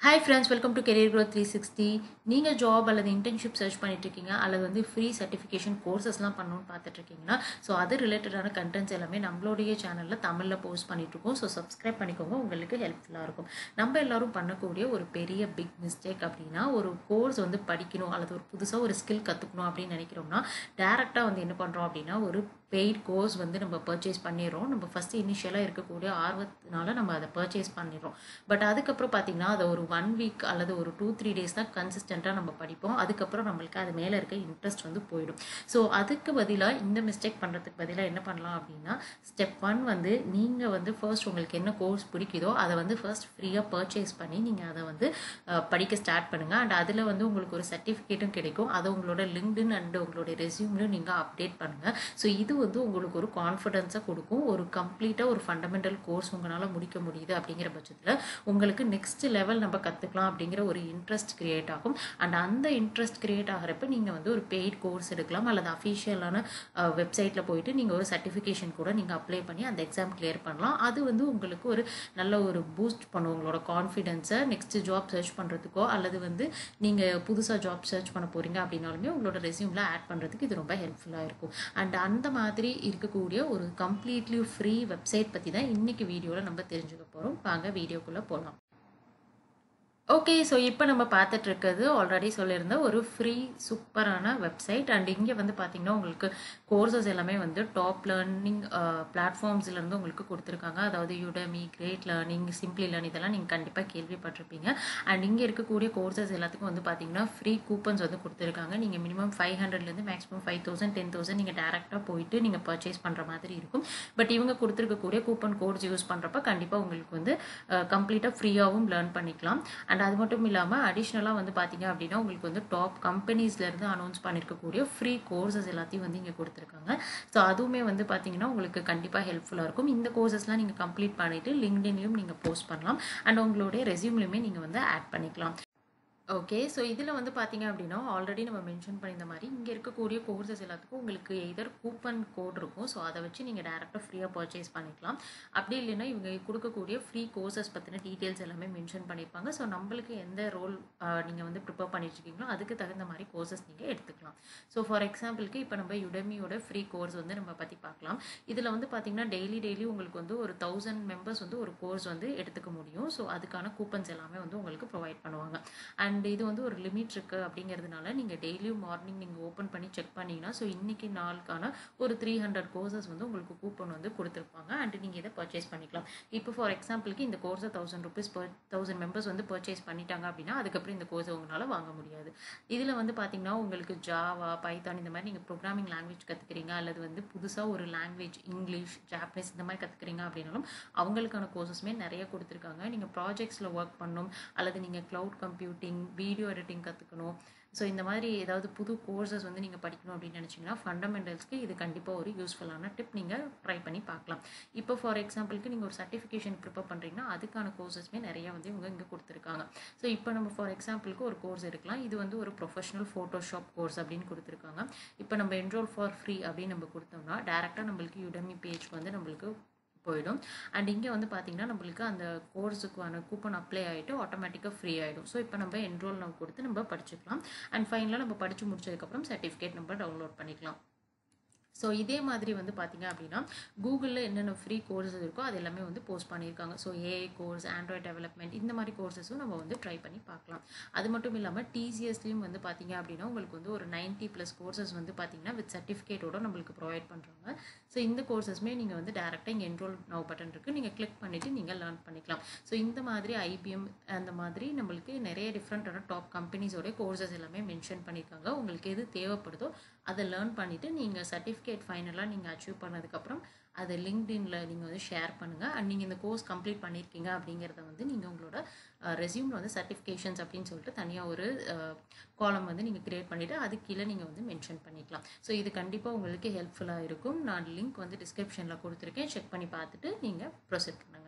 Hi friends, welcome to Career Growth 360. நீங்கள் job அல்லது internship search பண்ணிட்டு இருக்கீங்க அல்லது வந்து ஃப்ரீ சர்டிஃபிகேஷன் கோர்சஸ்லாம் பண்ணணும்னு பார்த்துட்டு இருக்கீங்கன்னா ஸோ அது ரிலேட்டடான கண்டென்ட்ஸ் எல்லாமே நம்மளுடைய சேனலில் தமிழில் போஸ்ட் பண்ணிட்டு இருக்கோம். ஸோ சப்ஸ்கிரைப் பண்ணிக்கோங்க, உங்களுக்கு ஹெல்ப்ஃபுல்லாக இருக்கும். நம்ம எல்லாரும் பண்ணக்கூடிய ஒரு பெரிய பிக் மிஸ்டேக் அப்படின்னா, ஒரு கோர்ஸ் வந்து படிக்கணும் அல்லது ஒரு புதுசாக ஒரு ஸ்கில் கற்றுக்கணும் அப்படின்னு நினைக்கிறோம்னா டேரெக்டாக வந்து என்ன பண்ணுறோம் அப்படின்னா ஒரு பெய்ட் கோர்ஸ் வந்து நம்ம பர்ச்சேஸ் பண்ணிடுறோம். நம்ம ஃபஸ்ட்டு இனிஷியலாக இருக்கக்கூடிய ஆர்வத்தினால நம்ம அதை பர்ச்சேஸ் பண்ணிடுறோம். பட் அதுக்கப்புறம் பார்த்திங்கன்னா அதை ஒரு 1 வீக் அல்லது ஒரு 2-3 டேஸ் தான் கன்சிஸ்டண்ட்டாக நம்ம படிப்போம். அதுக்கப்புறம் நம்மளுக்கு அது மேலே இருக்க இன்ட்ரெஸ்ட் வந்து போயிடும். ஸோ அதுக்கு பதிலாக இந்த மிஸ்டேக் பண்ணுறதுக்கு பதிலாக என்ன பண்ணலாம் அப்படின்னா, ஸ்டெப் 1 வந்து நீங்கள் வந்து ஃபர்ஸ்ட் உங்களுக்கு என்ன கோர்ஸ் பிடிக்குதோ அதை வந்து ஃபர்ஸ்ட் ஃப்ரீயாக பர்ச்சேஸ் பண்ணி நீங்கள் அதை வந்து படிக்க ஸ்டார்ட் பண்ணுங்கள். அண்ட் அதில் வந்து உங்களுக்கு ஒரு சர்டிஃபிகேட்டும் கிடைக்கும். அதை உங்களோட லிங்க்டின் அண்ட் உங்களுடைய ரெஸ்யூம்லையும் நீங்கள் அப்டேட் பண்ணுங்கள். ஸோ இது வந்து உங்களுக்கு ஒரு கான்ஃபிடென்ஸை கொடுக்கும். ஒரு கம்ப்ளீட்டாக ஒரு ஃபண்டமெண்டல் கோர்ஸ் உங்களால் முடிக்க முடியுது அப்படிங்கிற பட்சத்தில் உங்களுக்கு நெக்ஸ்ட் லெவல் நம்ம கற்றுக்கலாம் அப்படிங்கிற ஒரு இன்ட்ரெஸ்ட் கிரியேட் ஆகும். அண்ட் அந்த இன்ட்ரெஸ்ட் கிரியேட் ஆகிறப்ப நீங்கள் வந்து ஒரு பெய்ட் கோர்ஸ் எடுக்கலாம் அல்லது அஃபிஷியலான வெப்சைட்டில் போயிட்டு நீங்கள் ஒரு சர்டிஃபிகேஷன் கூட நீங்கள் அப்ளை பண்ணி அந்த எக்ஸாம் கிளியர் பண்ணலாம். அது வந்து உங்களுக்கு ஒரு நல்ல ஒரு பூஸ்ட் பண்ணும் உங்களோட கான்ஃபிடென்ஸை நெக்ஸ்ட் ஜாப் சர்ச் பண்ணுறதுக்கோ அல்லது வந்து நீங்கள் புதுசாக ஜாப் சர்ச் பண்ண போகிறீங்க அப்படின்னாலுமே உங்களோட ரெஸ்யூமில் ஆட் பண்ணுறதுக்கு இது ரொம்ப ஹெல்ப்ஃபுல்லாக இருக்கும். அண்ட் அந்த மாதிரி இருக்கக்கூடிய ஒரு கம்ப்ளீட்லி ஃப்ரீ வெப்சைட் பற்றி தான் இன்றைக்கி வீடியோவில் நம்ம தெரிஞ்சுக்க போகிறோம். வாங்க வீடியோக்குள்ளே போகலாம். ஓகே, ஸோ இப்போ நம்ம பார்த்துட்டு இருக்கிறது ஆல்ரெடி சொல்லியிருந்த ஒரு ஃப்ரீ சூப்பரான வெப்சைட். அண்ட் இங்கே வந்து பார்த்திங்கன்னா உங்களுக்கு கோர்சஸ் எல்லாமே வந்து டாப் லேர்னிங் பிளாட்ஃபார்ம்ஸ்லேருந்து உங்களுக்கு கொடுத்துருக்காங்க. அதாவது யுடமி, கிரேட் லேர்னிங், சிம்பிளி லேர்ன் இதெல்லாம் நீங்கள் கண்டிப்பாக கேள்விப்பட்டிருப்பீங்க. அண்ட் இங்கே இருக்கக்கூடிய கோர்சஸ் எல்லாத்துக்கும் வந்து பார்த்திங்கன்னா ஃப்ரீ கூப்பன்ஸ் வந்து கொடுத்துருக்காங்க. நீங்கள் மினிமம் 500லேருந்து மேக்ஸிமம் 5000 10,000 நீங்கள் டேரெக்டாக போயிட்டு நீங்கள் பர்ச்சேஸ் பண்ணுற மாதிரி இருக்கும். பட் இவங்க கொடுத்துருக்கக்கூடிய கூப்பன் கோட்ஸ் யூஸ் பண்ணுறப்ப கண்டிப்பாக உங்களுக்கு வந்து கம்ப்ளீட்டாக ஃப்ரீயாகவும் லேர்ன் பண்ணிக்கலாம். அண்ட் அது மட்டும் இல்லாமல் அடிஷ்னலாக வந்து பார்த்தீங்க அப்படின்னா உங்களுக்கு வந்து டாப் கம்பெனிஸ்லேருந்து அனௌன்ஸ் பண்ணியிருக்கக்கூடிய ஃப்ரீ கோர்சஸ் எல்லாத்தையும் வந்து இங்கே கொடுத்துருக்காங்க. ஸோ அதுவுமே வந்து பார்த்தீங்கன்னா உங்களுக்கு கண்டிப்பாக ஹெல்ப்ஃபுல்லாக இருக்கும். இந்த கோர்சஸ்லாம் நீங்கள் கம்ப்ளீட் பண்ணிவிட்டு லிங்க்டின்லையும் நீங்கள் போஸ்ட் பண்ணலாம். அண்ட் உங்களுடைய ரெஸ்யூம்லையுமே நீங்கள் வந்து ஆட் பண்ணிக்கலாம். ஓகே, ஸோ இதில் வந்து பார்த்தீங்க அப்படின்னா ஆல்ரெடி நம்ம மென்ஷன் பண்ணியிருந்த மாதிரி இங்கே இருக்கக்கூடிய கோர்சஸ் எல்லாத்துக்கும் உங்களுக்கு எதர் கூப்பன் கோட் இருக்கும். ஸோ அதை வச்சு நீங்கள் டேரெக்டாக ஃப்ரீயாக பர்ச்சேஸ் பண்ணிக்கலாம். அப்படி இல்லைன்னா இவங்க கொடுக்கக்கூடிய ஃப்ரீ கோர்சஸ் பற்றின டீட்டெயில்ஸ் எல்லாமே மென்ஷன் பண்ணியிருப்பாங்க. ஸோ நம்மளுக்கு எந்த ரோல் நீங்கள் வந்து ப்ரிப்பேர் பண்ணிட்டுருக்கீங்களோ அதுக்கு தகுந்த மாதிரி கோர்சஸ் நீங்கள் எடுத்துக்கலாம். ஸோ ஃபார் எக்ஸாம்பிளுக்கு இப்போ நம்ம யுடமியோட ஃப்ரீ கோர்ஸ் வந்து நம்ம பற்றி பார்க்கலாம். இதில் வந்து பார்த்திங்கன்னா டெய்லி உங்களுக்கு வந்து ஒரு 1000 மெம்பர்ஸ் வந்து ஒரு கோர்ஸ் வந்து எடுத்துக்க முடியும். ஸோ அதுக்கான கூப்பன்ஸ் எல்லாமே வந்து உங்களுக்கு ப்ரொவைட் பண்ணுவாங்க. அண்ட் இது வந்து ஒரு லிமிட் இருக்குது அப்படிங்கிறதுனால நீங்கள் டெய்லியும் மார்னிங் நீங்கள் ஓப்பன் பண்ணி செக் பண்ணிங்கன்னா ஸோ இன்றைக்கி நாளுக்கான ஒரு 300 கோர்சஸ் வந்து உங்களுக்கு கூப்பன் வந்து கொடுத்துருப்பாங்க. அண்ட் நீங்கள் இதை பர்ச்சேஸ் பண்ணிக்கலாம். இப்போ ஃபார் எக்ஸாம்பிளுக்கு இந்த கோர்ஸை 1000 rupees 1000 மெம்பர்ஸ் வந்து பர்ச்சேஸ் பண்ணிட்டாங்க அப்படின்னா அதுக்கப்புறம் இந்த கோர்ஸை உங்களால் வாங்க முடியாது. இதில் வந்து பார்த்தீங்கன்னா உங்களுக்கு ஜாவா, பைத்தான் இந்த மாதிரி நீங்கள் ப்ரோக்ராமிங் லாங்குவேஜ் கற்றுக்கிறீங்க அல்லது வந்து புதுசாக ஒரு லாங்குவேஜ் இங்கிலீஷ், ஜாப்பனீஸ் இந்த மாதிரி கற்றுக்கிறீங்க அப்படின்னாலும் அவங்களுக்கான கோர்சஸுமே நிறைய கொடுத்துருக்காங்க. நீங்கள் ப்ராஜெக்ட்ஸில் ஒர்க் பண்ணணும் அல்லது நீங்கள் க்ளவுட் கம்ப்யூட்டிங், வீடியோ எடிட்டிங் கற்றுக்கணும். ஸோ இந்த மாதிரி ஏதாவது புது கோர்சஸ் வந்து நீங்கள் படிக்கணும் அப்படின்னு நினச்சிங்கன்னா ஃபண்டமெண்டல்ஸ்க்கு இது கண்டிப்பாக ஒரு யூஸ்ஃபுல்லான டிப். நீங்கள் ட்ரை பண்ணி பார்க்கலாம். இப்போ ஃபார் எக்ஸாம்பிளுக்கு நீங்கள் ஒரு சர்டிஃபிகேஷன் ப்ரிப்பேர் பண்ணுறீங்கன்னா அதுக்கான கோர்சஸ்மே நிறைய வந்து இவங்க இங்கே கொடுத்துருக்காங்க. ஸோ இப்போ நம்ம ஃபார் எக்ஸாம்பிளுக்கு ஒரு கோர்ஸ் எடுக்கலாம். இது வந்து ஒரு ப்ரொஃபஷனல் ஃபோட்டோஷாப் கோர்ஸ் அப்படின்னு கொடுத்துருக்காங்க. இப்போ நம்ம என்ரோல் ஃபார் ஃப்ரீ அப்படின்னு நம்ம கொடுத்தோம்னா டேரெக்டாக நம்மளுக்கு யுடமி பேஜ்க்கு வந்து நம்மளுக்கு போயிடும். அண்ட் இங்கே வந்து பார்த்தீங்கன்னா நம்மளுக்கு அந்த கோர்ஸுக்கான கூப்பன் அப்ளை ஆகிட்டு ஆட்டோமேட்டிக்காக ஃப்ரீ ஆகிடும். ஸோ இப்போ நம்ம என்ரோல் நம்ம கொடுத்து நம்ம படிச்சுக்கலாம். அண்ட் ஃபைனலாக நம்ம படித்து முடிச்சதுக்கப்புறம் சர்டிஃபிகேட் நம்ம டவுன்லோட் பண்ணிக்கலாம். ஸோ இதே மாதிரி வந்து பார்த்தீங்க அப்படின்னா கூகுளில் என்னென்ன ஃப்ரீ கோர்ஸஸ் இருக்கோ அது எல்லாமே வந்து போஸ்ட் பண்ணியிருக்காங்க. So AI course, Android development இந்த மாதிரி கோர்சஸும் நம்ம வந்து ட்ரை பண்ணி பார்க்கலாம். அது மட்டும் இல்லாமல் டிசிஎஸ்லேயும் வந்து பார்த்தீங்க அப்படின்னா உங்களுக்கு வந்து ஒரு 90+ கோர்சஸ் வந்து பார்த்தீங்கன்னா வித் சர்டிஃபிகேட்டோட நம்மளுக்கு ப்ரொவைட் பண்ணுறாங்க. ஸோ இந்த கோர்சஸ்மே நீங்கள் வந்து டேரெக்டாக இங்கே என்ரோல் நவ் பட்டன் இருக்குது, நீங்கள் கிளிக் பண்ணிவிட்டு நீங்கள் லேர்ன் பண்ணிக்கலாம். ஸோ இந்த மாதிரி ஐபிஎம் அந்த மாதிரி நம்மளுக்கு நிறைய டிஃப்ரெண்ட்டான டாப் கம்பெனிஸோட கோர்சஸ் எல்லாமே மென்ஷன் பண்ணியிருக்காங்க. உங்களுக்கு எது தேவைப்படுதோ அதை லேர்ன் பண்ணிவிட்டு நீங்கள் சர்டிஃபிகேட் ஃபைனலாக நீங்கள் அச்சீவ் பண்ணதுக்கப்புறம் அதை லிங்க்டின்ல நீங்கள் வந்து ஷேர் பண்ணுங்கள். அண்ட் நீங்கள் இந்த கோர்ஸ் கம்ப்ளீட் பண்ணியிருக்கீங்க அப்படிங்கிறத வந்து நீங்கள் உங்களோட ரெஸ்யூமில் வந்து சர்டிஃபிகேஷன்ஸ் அப்படின்னு சொல்லிட்டு தனியாக ஒரு காலம் வந்து நீங்கள் க்ரியேட் பண்ணிவிட்டு அது கீழே நீங்கள் வந்து மென்ஷன் பண்ணிக்கலாம். ஸோ இது கண்டிப்பாக உங்களுக்கு ஹெல்ப்ஃபுல்லாக இருக்கும். நான் லிங்க் வந்து டிஸ்கிரிப்ஷனில் கொடுத்துருக்கேன். செக் பண்ணி பார்த்துட்டு நீங்கள் ப்ரொசீட் பண்ணுங்கள்.